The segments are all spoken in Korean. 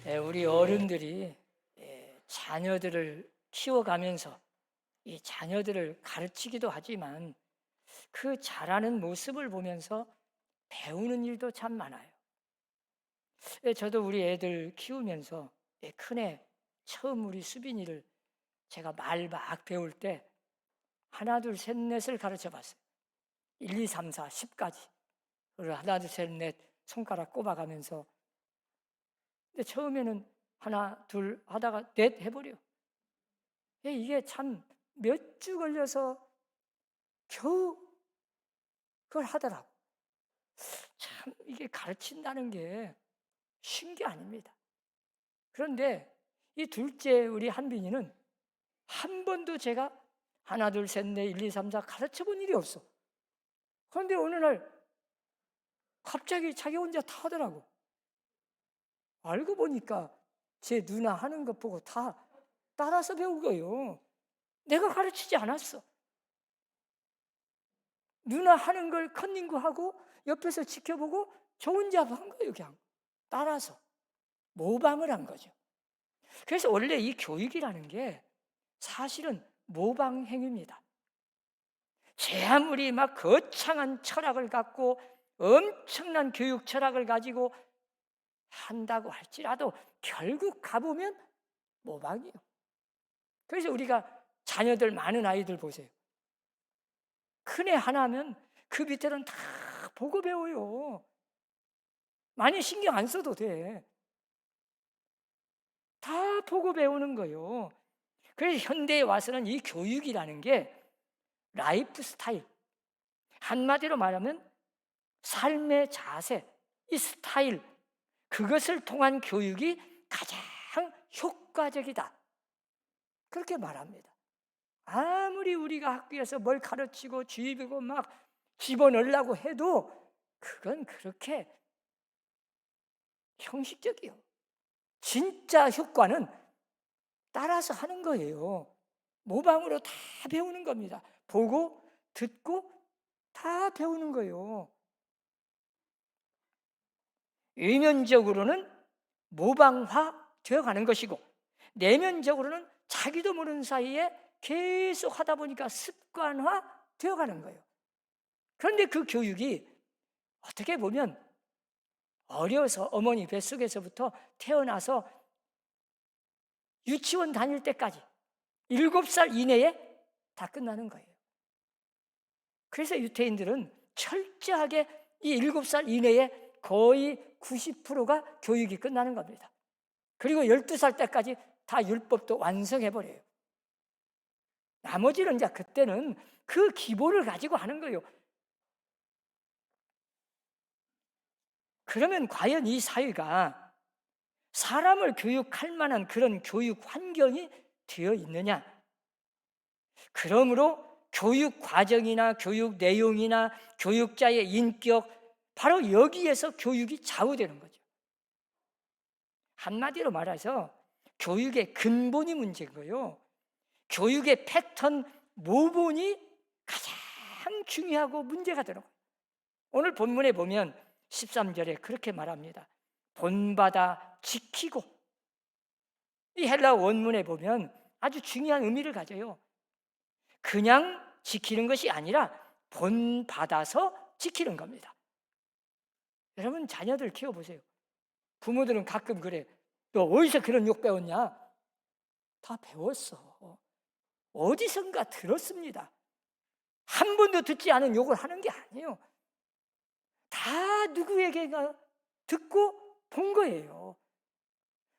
우리 어른들이 자녀들을 키워가면서 이 자녀들을 가르치기도 하지만 그 자라는 모습을 보면서 배우는 일도 참 많아요. 저도 우리 애들 키우면서 큰애 처음 우리 수빈이를 제가 말 막 배울 때 하나 둘 셋 넷을 가르쳐 봤어요. 1, 2, 3, 4, 10까지. 그리고 하나 둘 셋 넷 손가락 꼽아가면서, 근데 처음에는 하나 둘 하다가 넷 해버려. 이게 참 몇 주 걸려서 겨우 그걸 하더라고. 참 이게 가르친다는 게 쉬운 게 아닙니다. 그런데 이 둘째 우리 한빈이는 한 번도 제가 하나 둘 셋 넷 1, 2, 3, 4 가르쳐 본 일이 없어. 그런데 어느 날 갑자기 자기 혼자 다 하더라고. 알고 보니까 제 누나 하는 것 보고 다 따라서 배운 거예요. 내가 가르치지 않았어. 누나 하는 걸 컨닝구하고 옆에서 지켜보고 저 혼자 한 거예요. 그냥 따라서 모방을 한 거죠. 그래서 원래 이 교육이라는 게 사실은 모방 행위입니다. 제 아무리 막 거창한 철학을 갖고 엄청난 교육 철학을 가지고 한다고 할지라도 결국 가보면 모방이에요. 그래서 우리가 자녀들 많은 아이들 보세요. 큰애 하나면 그 밑에는 다 보고 배워요. 많이 신경 안 써도 돼. 다 보고 배우는 거예요. 그래서 현대에 와서는 이 교육이라는 게 라이프 스타일, 한마디로 말하면 삶의 자세, 이 스타일, 그것을 통한 교육이 가장 효과적이다. 그렇게 말합니다. 아무리 우리가 학교에서 뭘 가르치고 주입이고 막 집어넣으려고 해도 그건 그렇게 형식적이요. 진짜 효과는 따라서 하는 거예요. 모방으로 다 배우는 겁니다. 보고 듣고 다 배우는 거예요. 외면적으로는 모방화 되어가는 것이고 내면적으로는 자기도 모르는 사이에 계속 하다 보니까 습관화 되어가는 거예요. 그런데 그 교육이 어떻게 보면 어려서 어머니 뱃속에서부터 태어나서 유치원 다닐 때까지 7살 이내에 다 끝나는 거예요. 그래서 유태인들은 철저하게 이 7살 이내에 거의 90%가 교육이 끝나는 겁니다. 그리고 12살 때까지 다 율법도 완성해버려요. 나머지는 이제 그때는 그 기본을 가지고 하는 거예요. 그러면 과연 이 사회가 사람을 교육할 만한 그런 교육 환경이 되어 있느냐? 그러므로 교육 과정이나 교육 내용이나 교육자의 인격, 바로 여기에서 교육이 좌우되는 거죠. 한마디로 말해서 교육의 근본이 문제인 거예요. 교육의 패턴, 모본이 가장 중요하고 문제가 되더라고요. 오늘 본문에 보면 13절에 그렇게 말합니다. 본받아 지키고. 이 헬라 원문에 보면 아주 중요한 의미를 가져요. 그냥 지키는 것이 아니라 본받아서 지키는 겁니다. 여러분 자녀들 키워보세요. 부모들은 가끔 그래. 너 어디서 그런 욕 배웠냐? 다 배웠어. 어디선가 들었습니다. 한 번도 듣지 않은 욕을 하는 게 아니에요. 다 누구에게가 듣고 본 거예요.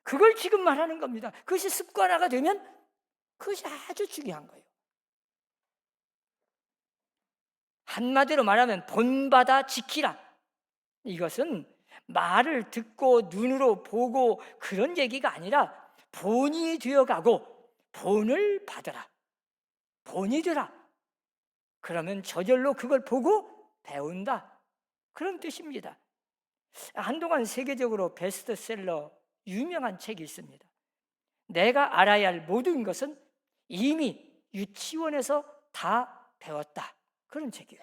그걸 지금 말하는 겁니다. 그것이 습관화가 되면 그것이 아주 중요한 거예요. 한마디로 말하면 본받아 지키라. 이것은 말을 듣고 눈으로 보고 그런 얘기가 아니라 본이 되어가고 본을 받으라. 본이 되라. 그러면 저절로 그걸 보고 배운다. 그런 뜻입니다. 한동안 세계적으로 베스트셀러 유명한 책이 있습니다. 내가 알아야 할 모든 것은 이미 유치원에서 다 배웠다. 그런 책이에요.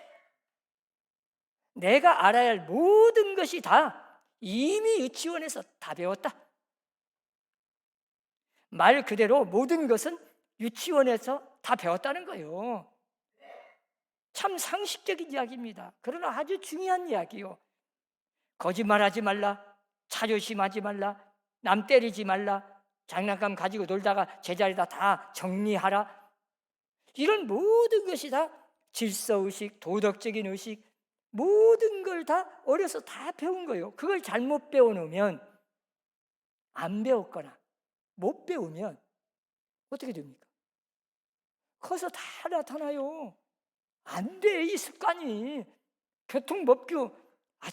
내가 알아야 할 모든 것이 다 이미 유치원에서 다 배웠다. 말 그대로 모든 것은 유치원에서 다 배웠다는 거예요. 참 상식적인 이야기입니다. 그러나 아주 중요한 이야기요. 거짓말하지 말라, 자존심하지 말라, 남 때리지 말라, 장난감 가지고 놀다가 제자리다 다 정리하라. 이런 모든 것이 다 질서의식, 도덕적인 의식, 모든 걸 다 어려서 다 배운 거예요. 그걸 잘못 배워놓으면, 안 배웠거나 못 배우면 어떻게 됩니까? 커서 다 나타나요. 안 돼, 이 습관이. 교통법규,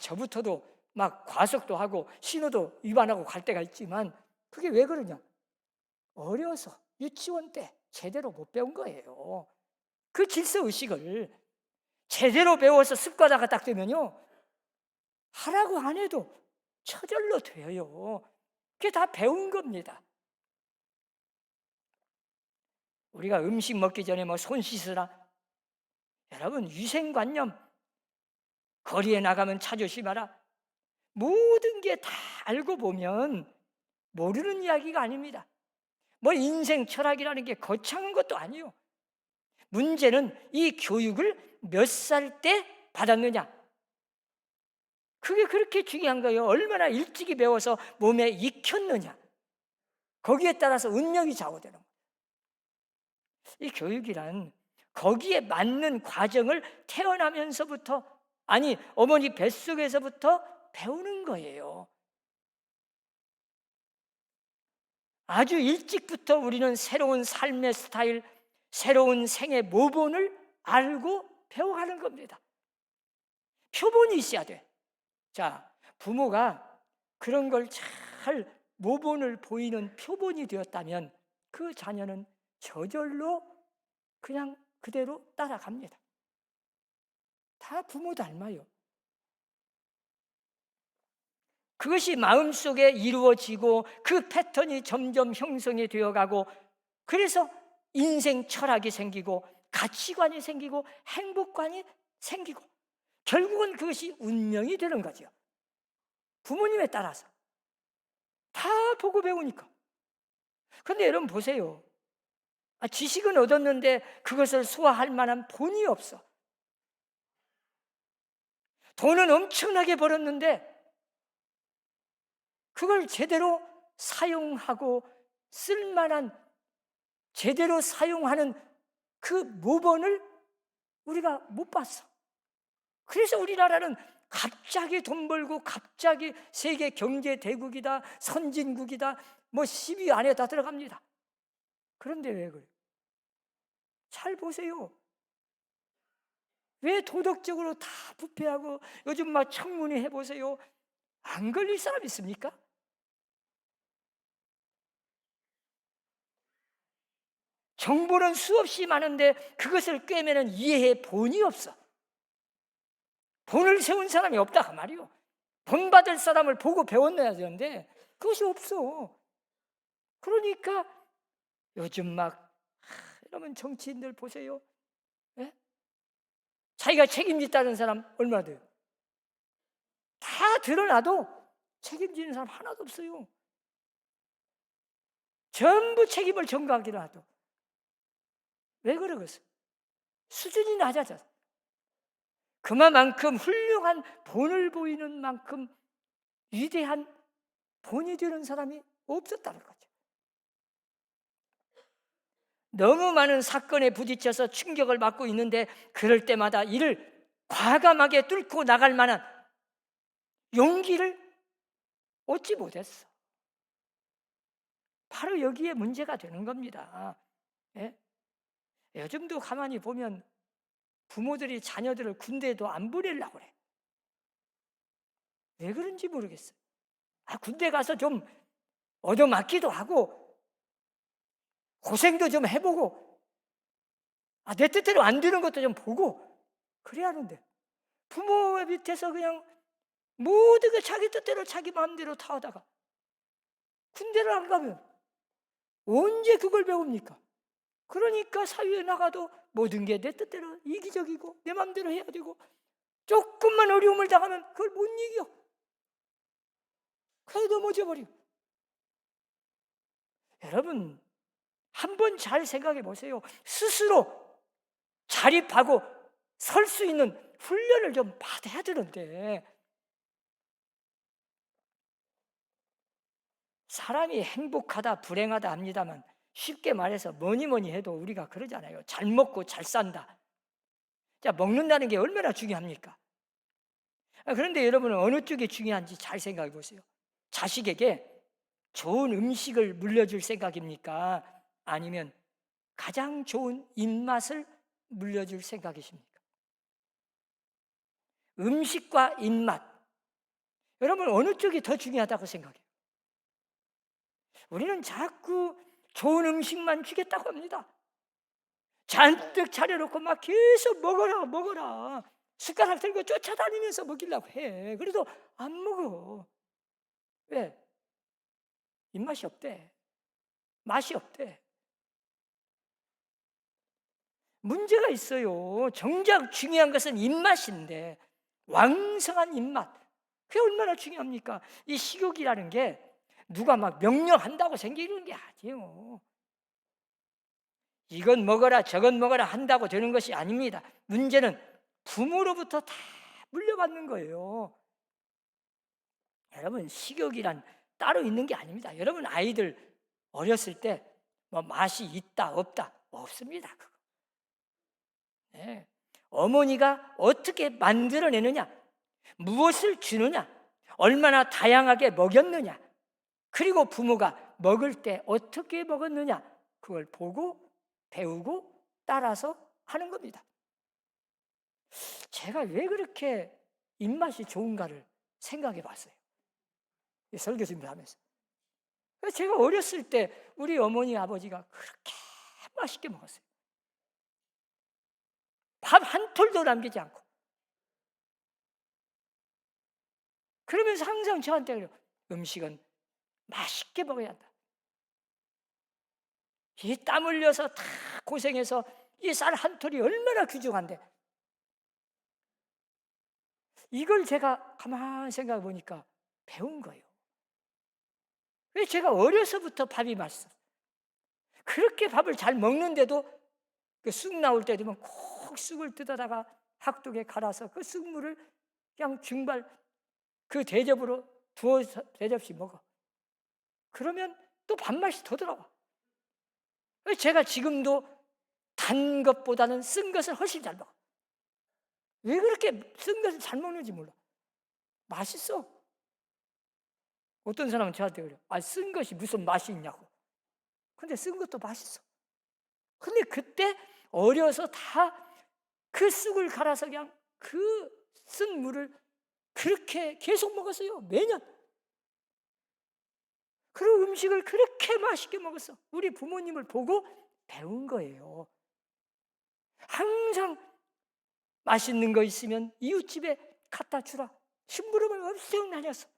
저부터도 막 과속도 하고 신호도 위반하고 갈 때가 있지만, 그게 왜 그러냐? 어려서 유치원 때 제대로 못 배운 거예요. 그 질서의식을 제대로 배워서 습관화가 딱 되면요, 하라고 안 해도 저절로 돼요. 그게 다 배운 겁니다. 우리가 음식 먹기 전에 뭐 손 씻으라, 여러분 위생관념, 거리에 나가면 차 조심하라, 모든 게 다 알고 보면 모르는 이야기가 아닙니다. 뭐 인생 철학이라는 게 거창한 것도 아니에요. 문제는 이 교육을 몇 살 때 받았느냐, 그게 그렇게 중요한 거예요. 얼마나 일찍이 배워서 몸에 익혔느냐, 거기에 따라서 운명이 좌우되는 거예요. 이 교육이란 거기에 맞는 과정을 태어나면서부터, 아니 어머니 뱃속에서부터 배우는 거예요. 아주 일찍부터 우리는 새로운 삶의 스타일, 새로운 생의 모본을 알고 배워가는 겁니다. 표본이 있어야 돼. 자, 부모가 그런 걸 잘 모본을 보이는 표본이 되었다면 그 자녀는 저절로 그냥 그대로 따라갑니다. 다 부모 닮아요. 그것이 마음속에 이루어지고 그 패턴이 점점 형성이 되어가고, 그래서 인생 철학이 생기고 가치관이 생기고 행복관이 생기고, 결국은 그것이 운명이 되는 거죠. 부모님에 따라서 다 보고 배우니까. 그런데 여러분 보세요. 지식은 얻었는데 그것을 소화할 만한 본이 없어. 돈은 엄청나게 벌었는데 그걸 제대로 사용하고 쓸만한, 제대로 사용하는 그 모본을 우리가 못 봤어. 그래서 우리나라는 갑자기 돈 벌고 갑자기 세계 경제 대국이다, 선진국이다, 뭐 10위 안에 다 들어갑니다. 그런데 왜 그래요? 잘 보세요. 왜 도덕적으로 다 부패하고, 요즘 막 청문회 해보세요. 안 걸릴 사람 있습니까? 정보는 수없이 많은데 그것을 꿰매는 이해의 본이 없어. 본을 세운 사람이 없다 그 말이요. 본 받을 사람을 보고 배웠어야 되는데 그것이 없어. 그러니까 요즘 막 여러분 정치인들 보세요. 예? 자기가 책임졌다는 사람 얼마나 돼요? 다 드러나도 책임지는 사람 하나도 없어요. 전부 책임을 전가하기로 하도. 왜 그러겠어요? 수준이 낮아져서. 그만큼 훌륭한 본을 보이는 만큼 위대한 본이 되는 사람이 없었다는 거죠. 너무 많은 사건에 부딪혀서 충격을 받고 있는데 그럴 때마다 이를 과감하게 뚫고 나갈 만한 용기를 얻지 못했어. 바로 여기에 문제가 되는 겁니다. 예? 요즘도 가만히 보면 부모들이 자녀들을 군대에도 안 보내려고 그래. 왜 그런지 모르겠어요. 군대 가서 좀 얻어맞기도 하고 고생도 좀 해보고 내 뜻대로 안 되는 것도 좀 보고 그래야 하는데, 부모 밑에서 그냥 모든 게 자기 뜻대로 자기 마음대로 다 하다가 군대를 안 가면 언제 그걸 배웁니까? 그러니까 사회에 나가도 모든 게 내 뜻대로 이기적이고 내 마음대로 해야 되고, 조금만 어려움을 당하면 그걸 못 이겨. 그래도 넘어져 버리고. 여러분, 한번 잘 생각해 보세요. 스스로 자립하고 설 수 있는 훈련을 좀 받아야 되는데, 사람이 행복하다, 불행하다 합니다만 쉽게 말해서 뭐니 해도 우리가 그러잖아요. 잘 먹고 잘 산다. 자, 먹는다는 게 얼마나 중요합니까? 그런데 여러분은 어느 쪽이 중요한지 잘 생각해 보세요. 자식에게 좋은 음식을 물려줄 생각입니까? 아니면 가장 좋은 입맛을 물려줄 생각이십니까? 음식과 입맛, 여러분 어느 쪽이 더 중요하다고 생각해요? 우리는 자꾸 좋은 음식만 주겠다고 합니다. 잔뜩 차려놓고 막 계속 먹어라 숟가락 들고 쫓아다니면서 먹이려고 해. 그래도 안 먹어. 왜? 입맛이 없대. 맛이 없대. 문제가 있어요. 정작 중요한 것은 입맛인데, 왕성한 입맛, 그게 얼마나 중요합니까? 이 식욕이라는 게 누가 막 명령한다고 생기는 게 아니에요. 이건 먹어라 저건 먹어라 한다고 되는 것이 아닙니다. 문제는 부모로부터 다 물려받는 거예요. 여러분, 식욕이란 따로 있는 게 아닙니다. 여러분 아이들 어렸을 때 뭐 맛이 있다 없다 없습니다. 그거. 네. 어머니가 어떻게 만들어내느냐, 무엇을 주느냐, 얼마나 다양하게 먹였느냐, 그리고 부모가 먹을 때 어떻게 먹었느냐, 그걸 보고 배우고 따라서 하는 겁니다. 제가 왜 그렇게 입맛이 좋은가를 생각해 봤어요. 설교 준비하면서. 제가 어렸을 때 우리 어머니 아버지가 그렇게 맛있게 먹었어요. 밥 한 톨도 남기지 않고. 그러면서 항상 저한테 그래요. 음식은 맛있게 먹어야 한다. 이 땀 흘려서 다 고생해서 이 쌀 한 톨이 얼마나 귀중한데, 이걸 제가 가만히 생각해 보니까 배운 거예요. 왜? 제가 어려서부터 밥이 맛있어요. 그렇게 밥을 잘 먹는데도 그 쑥 나올 때 되면 콕 쑥을 뜯어다가 학둑에 갈아서 그 쑥물을 그냥 증발 그 대접으로 두어 대접씩 먹어. 그러면 또 밥맛이 더 들어와. 제가 지금도 단 것보다는 쓴 것을 훨씬 잘 먹어. 왜 그렇게 쓴 것을 잘 먹는지 몰라. 맛있어. 어떤 사람은 저한테 그래요. 쓴 것이 무슨 맛이 있냐고. 근데 쓴 것도 맛있어. 근데 그때 어려서 다 그 쑥을 갈아서 그냥 그 쓴 물을 그렇게 계속 먹었어요. 매년. 그리고 음식을 그렇게 맛있게 먹었어. 우리 부모님을 보고 배운 거예요. 항상 맛있는 거 있으면 이웃집에 갖다 주라. 심부름을 엄청 다녔어.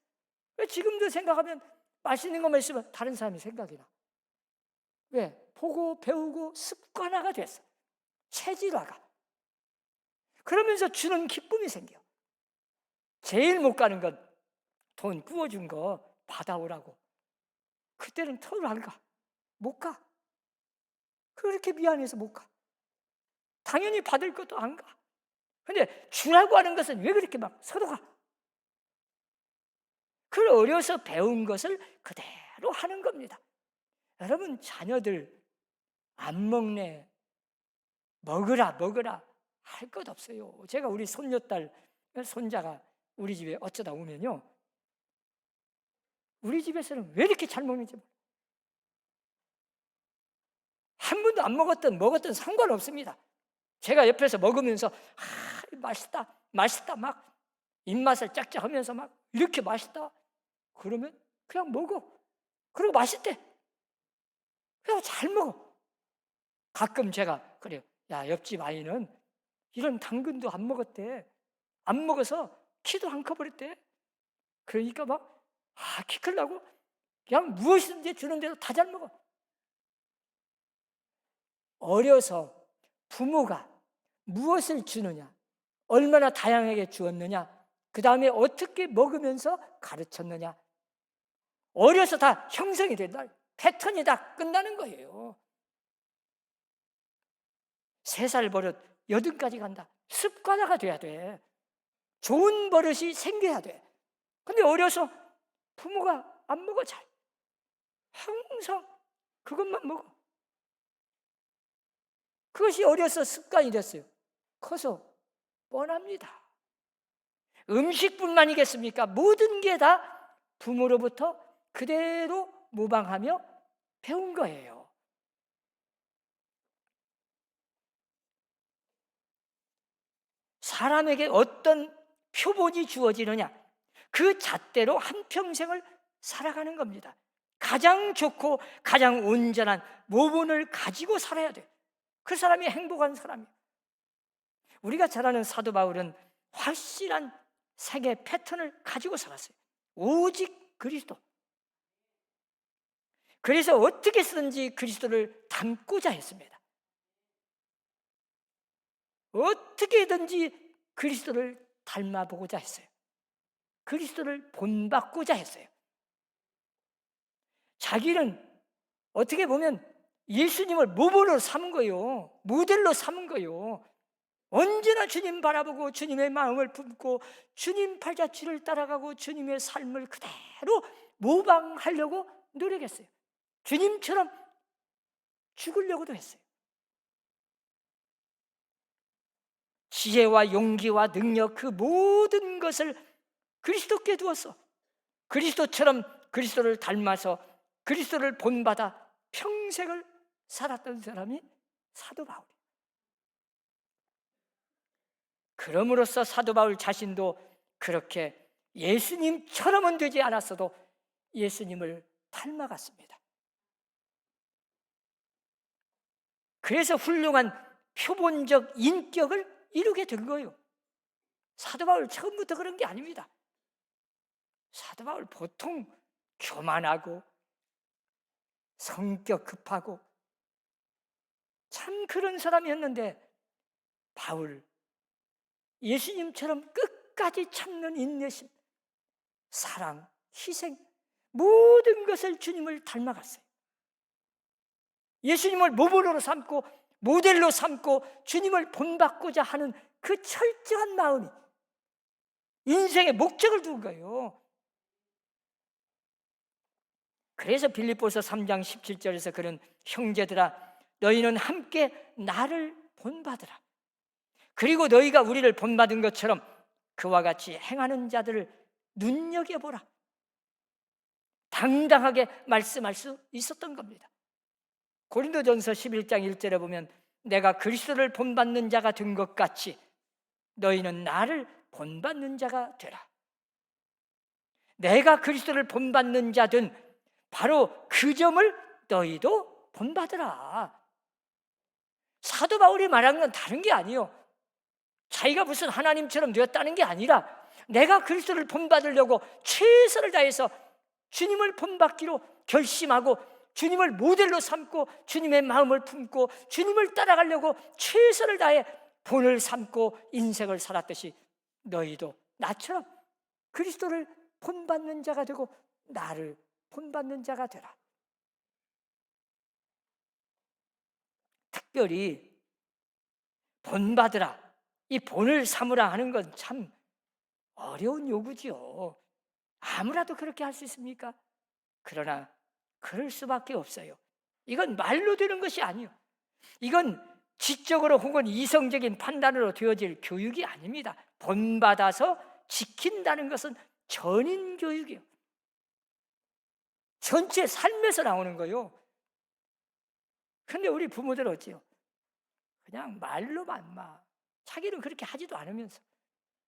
지금도 생각하면 맛있는 것만 있으면 다른 사람이 생각이 나. 왜? 보고 배우고 습관화가 됐어. 체질화가. 그러면서 주는 기쁨이 생겨. 제일 못 가는 건 돈 구워준 거 받아오라고. 그때는 털을 안 가. 못 가. 그렇게 미안해서 못 가. 당연히 받을 것도 안 가. 근데 주라고 하는 것은 왜 그렇게 막 서로가. 그 어려서 배운 것을 그대로 하는 겁니다. 여러분, 자녀들 안 먹네, 먹으라 할 것 없어요. 제가 우리 손녀딸, 손자가 우리 집에 어쩌다 오면요, 우리 집에서는 왜 이렇게 잘 먹는지 몰라요. 한 번도 안 먹었던 상관없습니다. 제가 옆에서 먹으면서 맛있다 막 입맛을 짝짝하면서 막 이렇게 맛있다 그러면 그냥 먹어. 그리고 맛있대. 그냥 잘 먹어. 가끔 제가 그래요. 야, 옆집 아이는 이런 당근도 안 먹었대. 안 먹어서 키도 안 커버렸대. 그러니까 막 키 크려고 그냥 무엇이든지 주는데도 다 잘 먹어. 어려서 부모가 무엇을 주느냐, 얼마나 다양하게 주었느냐, 그 다음에 어떻게 먹으면서 가르쳤느냐, 어려서 다 형성이 된다. 패턴이 다 끝나는 거예요. 3살 버릇 8까지 간다. 습관화가 돼야 돼. 좋은 버릇이 생겨야 돼. 근데 어려서 부모가 안 먹어 잘. 항상 그것만 먹어. 그것이 어려서 습관이 됐어요. 커서 뻔합니다. 음식뿐만이겠습니까? 모든 게 다 부모로부터 그대로 모방하며 배운 거예요. 사람에게 어떤 표본이 주어지느냐, 그 잣대로 한평생을 살아가는 겁니다. 가장 좋고 가장 온전한 모본을 가지고 살아야 돼. 그 사람이 행복한 사람이에요. 우리가 잘 아는 사도 바울은 확실한 생애 패턴을 가지고 살았어요. 오직 그리스도. 그래서 어떻게 해서든지 그리스도를 닮고자 했습니다. 어떻게든지 그리스도를 닮아보고자 했어요. 그리스도를 본받고자 했어요. 자기는 어떻게 보면 예수님을 모범으로 삼은 거예요. 모델로 삼은 거예요. 언제나 주님 바라보고 주님의 마음을 품고 주님 팔자취를 따라가고 주님의 삶을 그대로 모방하려고 노력했어요. 주님처럼 죽으려고도 했어요. 지혜와 용기와 능력, 그 모든 것을 그리스도께 두었어. 그리스도처럼 그리스도를 닮아서 그리스도를 본받아 평생을 살았던 사람이 사도 바울이에요. 그럼으로써 사도 바울 자신도 그렇게 예수님처럼은 되지 않았어도 예수님을 닮아갔습니다. 그래서 훌륭한 표본적 인격을 이루게 된 거예요. 사도 바울 처음부터 그런 게 아닙니다. 사도 바울 보통 교만하고 성격 급하고 참 그런 사람이었는데 바울 예수님처럼 끝까지 참는 인내심, 사랑, 희생 모든 것을 주님을 닮아갔어요. 예수님을 모범으로 삼고 모델로 삼고 주님을 본받고자 하는 그 철저한 마음이 인생의 목적을 둔 거예요. 그래서 빌립보서 3장 17절에서 그런 형제들아 너희는 함께 나를 본받으라. 그리고 너희가 우리를 본받은 것처럼 그와 같이 행하는 자들을 눈여겨보라. 당당하게 말씀할 수 있었던 겁니다. 고린도전서 11장 1절에 보면 내가 그리스도를 본받는 자가 된 것 같이 너희는 나를 본받는 자가 되라. 내가 그리스도를 본받는 자든 바로 그 점을 너희도 본받으라. 사도 바울이 말한 건 다른 게 아니에요. 자기가 무슨 하나님처럼 되었다는 게 아니라 내가 그리스도를 본받으려고 최선을 다해서 주님을 본받기로 결심하고 주님을 모델로 삼고 주님의 마음을 품고 주님을 따라가려고 최선을 다해 본을 삼고 인생을 살았듯이 너희도 나처럼 그리스도를 본받는 자가 되고 나를 본받는 자가 되라. 특별히 본받으라, 이 본을 삼으라 하는 건 참 어려운 요구지요. 아무라도 그렇게 할 수 있습니까? 그러나 그럴 수밖에 없어요. 이건 말로 되는 것이 아니에요. 이건 지적으로 혹은 이성적인 판단으로 되어질 교육이 아닙니다. 본받아서 지킨다는 것은 전인 교육이에요. 전체 삶에서 나오는 거예요. 그런데 우리 부모들은 어찌요? 그냥 말로만 막 자기는 그렇게 하지도 않으면서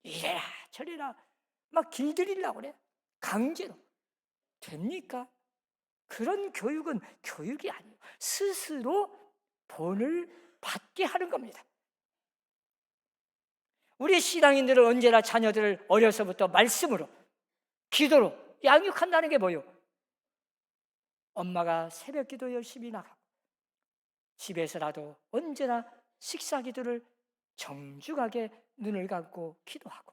이래라 저래라 막 길들이려고 그래. 강제로. 됩니까? 그런 교육은 교육이 아니에요. 스스로 본을 받게 하는 겁니다. 우리 신앙인들은 언제나 자녀들을 어려서부터 말씀으로, 기도로 양육한다는 게 뭐예요? 엄마가 새벽 기도 열심히 나가고 집에서라도 언제나 식사 기도를 정중하게 눈을 감고 기도하고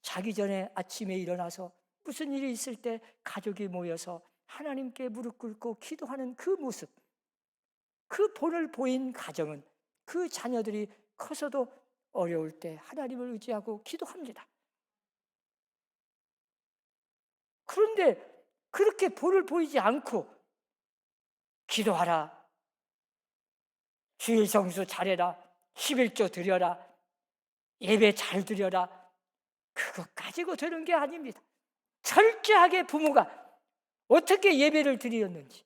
자기 전에 아침에 일어나서 무슨 일이 있을 때 가족이 모여서 하나님께 무릎 꿇고 기도하는 그 모습, 그 본을 보인 가정은 그 자녀들이 커서도 어려울 때 하나님을 의지하고 기도합니다. 그런데 그렇게 본을 보이지 않고 기도하라, 주일 성수 잘해라, 11조 드려라, 예배 잘 드려라, 그거 가지고 되는 게 아닙니다. 철저하게 부모가 어떻게 예배를 드렸는지,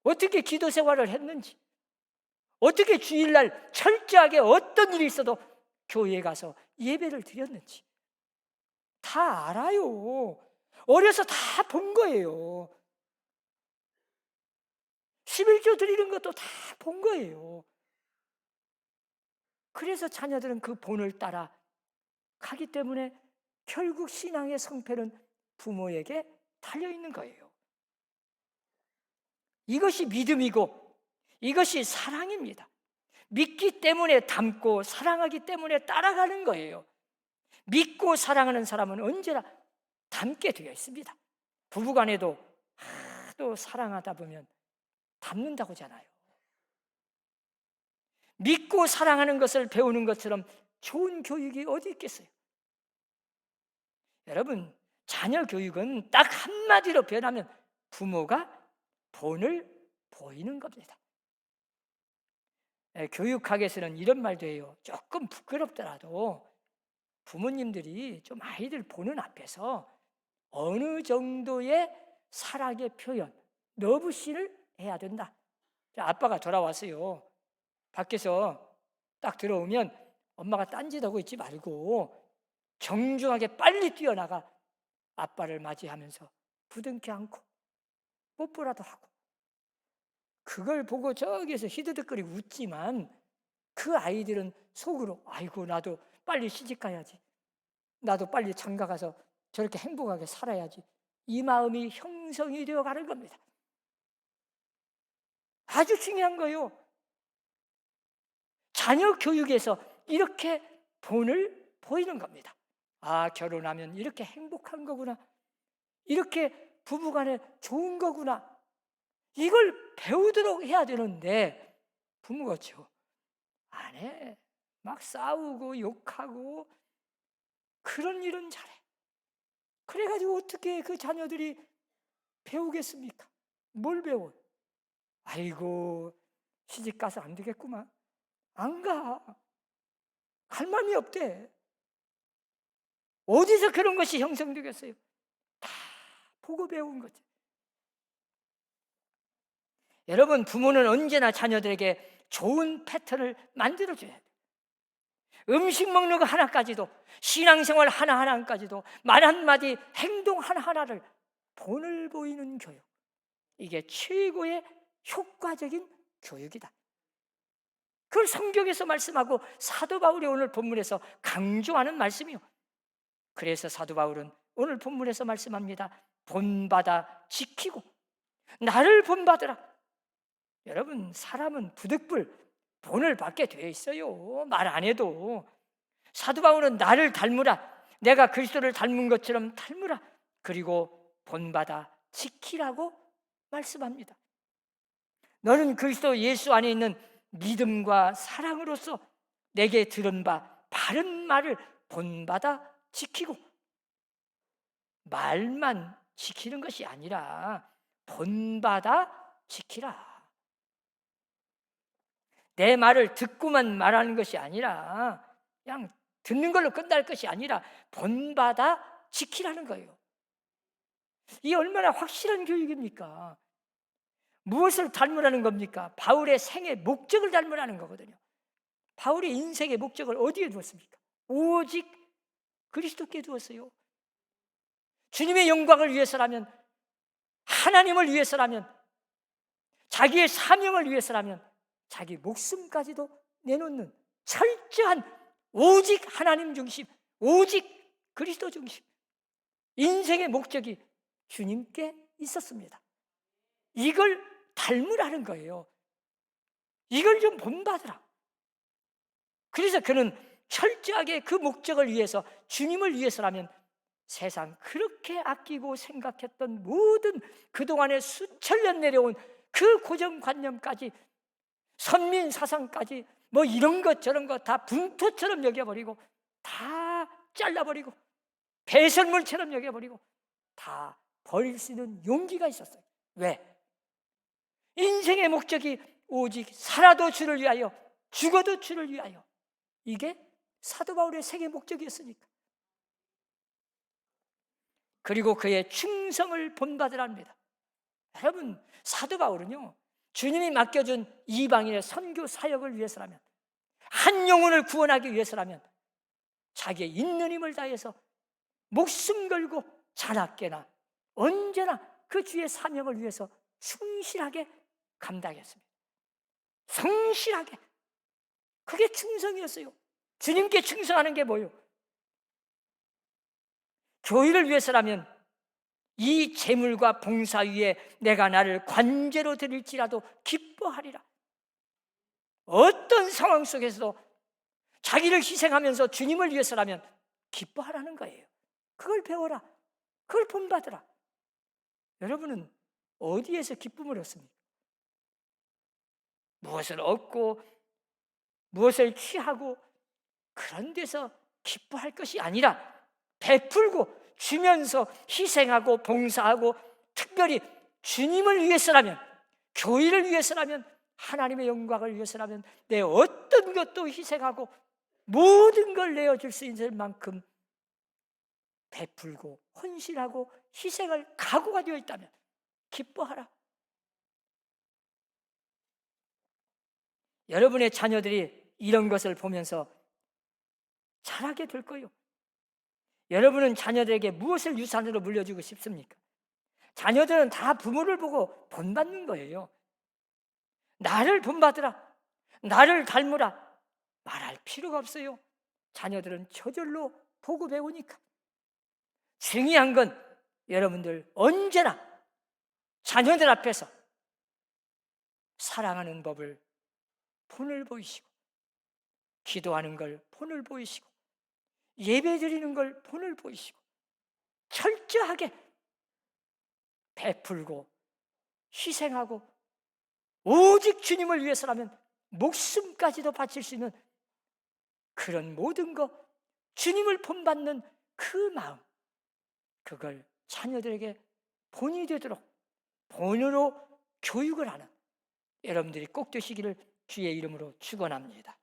어떻게 기도 생활을 했는지, 어떻게 주일날 철저하게 어떤 일이 있어도 교회에 가서 예배를 드렸는지 다 알아요. 어려서 다 본 거예요. 11조 드리는 것도 다 본 거예요. 그래서 자녀들은 그 본을 따라 가기 때문에 결국 신앙의 성패는 부모에게 달려있는 거예요. 이것이 믿음이고 이것이 사랑입니다. 믿기 때문에 닮고 사랑하기 때문에 따라가는 거예요. 믿고 사랑하는 사람은 언제나 닮게 되어 있습니다. 부부간에도 하도 사랑하다 보면 닮는다고 하잖아요. 믿고 사랑하는 것을 배우는 것처럼 좋은 교육이 어디 있겠어요? 여러분, 자녀 교육은 딱 한마디로 표현하면 부모가 본을 보이는 겁니다. 교육학에서는 이런 말도 해요. 조금 부끄럽더라도 부모님들이 좀 아이들 보는 앞에서 어느 정도의 사랑의 표현, 러브씬을 해야 된다. 아빠가 돌아왔어요. 밖에서 딱 들어오면 엄마가 딴짓하고 있지 말고 정중하게 빨리 뛰어나가 아빠를 맞이하면서 부둥켜 안고 뽀뽀라도 하고, 그걸 보고 저기에서 히드득거리고 웃지만 그 아이들은 속으로 아이고 나도 빨리 시집 가야지, 나도 빨리 장가 가서 저렇게 행복하게 살아야지, 이 마음이 형성이 되어 가는 겁니다. 아주 중요한 거예요. 자녀 교육에서 이렇게 본을 보이는 겁니다. 아, 결혼하면 이렇게 행복한 거구나, 이렇게 부부간에 좋은 거구나, 이걸 배우도록 해야 되는데 부모가 안 해. 막 싸우고 욕하고 그런 일은 잘해. 그래가지고 어떻게 그 자녀들이 배우겠습니까? 뭘 배워? 아이고 시집 가서 안 되겠구만. 안 가. 갈 마음이 없대. 어디서 그런 것이 형성되겠어요? 다 보고 배운 거지. 여러분, 부모는 언제나 자녀들에게 좋은 패턴을 만들어줘야 돼요. 음식 먹는 거 하나까지도, 신앙생활 하나하나까지도, 말 한마디, 행동 하나하나를 본을 보이는 교육, 이게 최고의 효과적인 교육이다. 그걸 성경에서 말씀하고 사도 바울이 오늘 본문에서 강조하는 말씀이요. 그래서 사도 바울은 오늘 본문에서 말씀합니다. 본받아 지키고 나를 본받으라. 여러분, 사람은 부득불 본을 받게 되어 있어요. 말 안 해도. 사도 바울은 나를 닮으라, 내가 그리스도를 닮은 것처럼 닮으라, 그리고 본받아 지키라고 말씀합니다. 너는 그리스도 예수 안에 있는 믿음과 사랑으로서 내게 들은 바 바른 말을 본받아 지키고, 말만 지키는 것이 아니라 본받아 지키라. 내 말을 듣고만 말하는 것이 아니라, 그냥 듣는 걸로 끝날 것이 아니라 본받아 지키라는 거예요. 이게 얼마나 확실한 교육입니까? 무엇을 닮으라는 겁니까? 바울의 생의 목적을 닮으라는 거거든요. 바울의 인생의 목적을 어디에 두었습니까? 오직 그리스도께 두었어요. 주님의 영광을 위해서라면, 하나님을 위해서라면, 자기의 사명을 위해서라면 자기 목숨까지도 내놓는 철저한 오직 하나님 중심, 오직 그리스도 중심, 인생의 목적이 주님께 있었습니다. 이걸 닮으라는 거예요. 이걸 좀 본받으라. 그래서 그는 철저하게 그 목적을 위해서, 주님을 위해서라면 세상 그렇게 아끼고 생각했던 모든 그동안에 수천 년 내려온 그 고정관념까지, 선민 사상까지, 뭐 이런 것 저런 것 다 분토처럼 여겨버리고, 다 잘라버리고, 배설물처럼 여겨버리고, 다 버릴 수 있는 용기가 있었어요. 왜? 인생의 목적이 오직 살아도 주를 위하여, 죽어도 주를 위하여. 이게 사도 바울의 생애 목적이었으니까. 그리고 그의 충성을 본받으랍니다. 여러분, 사도 바울은요, 주님이 맡겨준 이방인의 선교 사역을 위해서라면, 한 영혼을 구원하기 위해서라면 자기의 있는 힘을 다해서 목숨 걸고 자나깨나 언제나 그 주의 사명을 위해서 충실하게 감당했습니다. 성실하게. 그게 충성이었어요. 주님께 충성하는 게 뭐예요? 교회를 위해서라면 이 재물과 봉사 위에 내가 나를 관제로 드릴지라도 기뻐하리라. 어떤 상황 속에서도 자기를 희생하면서 주님을 위해서라면 기뻐하라는 거예요. 그걸 배워라. 그걸 본받으라. 여러분은 어디에서 기쁨을 얻습니까? 무엇을 얻고 무엇을 취하고 그런 데서 기뻐할 것이 아니라 베풀고 주면서 희생하고 봉사하고, 특별히 주님을 위해서라면, 교회를 위해서라면, 하나님의 영광을 위해서라면 내 어떤 것도 희생하고 모든 걸 내어줄 수 있는 만큼 베풀고 헌신하고 희생을 각오가 되어 있다면 기뻐하라. 여러분의 자녀들이 이런 것을 보면서 잘하게 될 거예요. 여러분은 자녀들에게 무엇을 유산으로 물려주고 싶습니까? 자녀들은 다 부모를 보고 본받는 거예요. 나를 본받으라, 나를 닮으라 말할 필요가 없어요. 자녀들은 저절로 보고 배우니까. 중요한 건 여러분들 언제나 자녀들 앞에서 사랑하는 법을 본을 보이시고, 기도하는 걸 본을 보이시고, 예배 드리는 걸 본을 보이시고, 철저하게 베풀고 희생하고 오직 주님을 위해서라면 목숨까지도 바칠 수 있는 그런 모든 것, 주님을 본받는 그 마음, 그걸 자녀들에게 본이 되도록 본으로 교육을 하는 여러분들이 꼭 되시기를 주의 이름으로 축원합니다.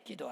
기도합니다.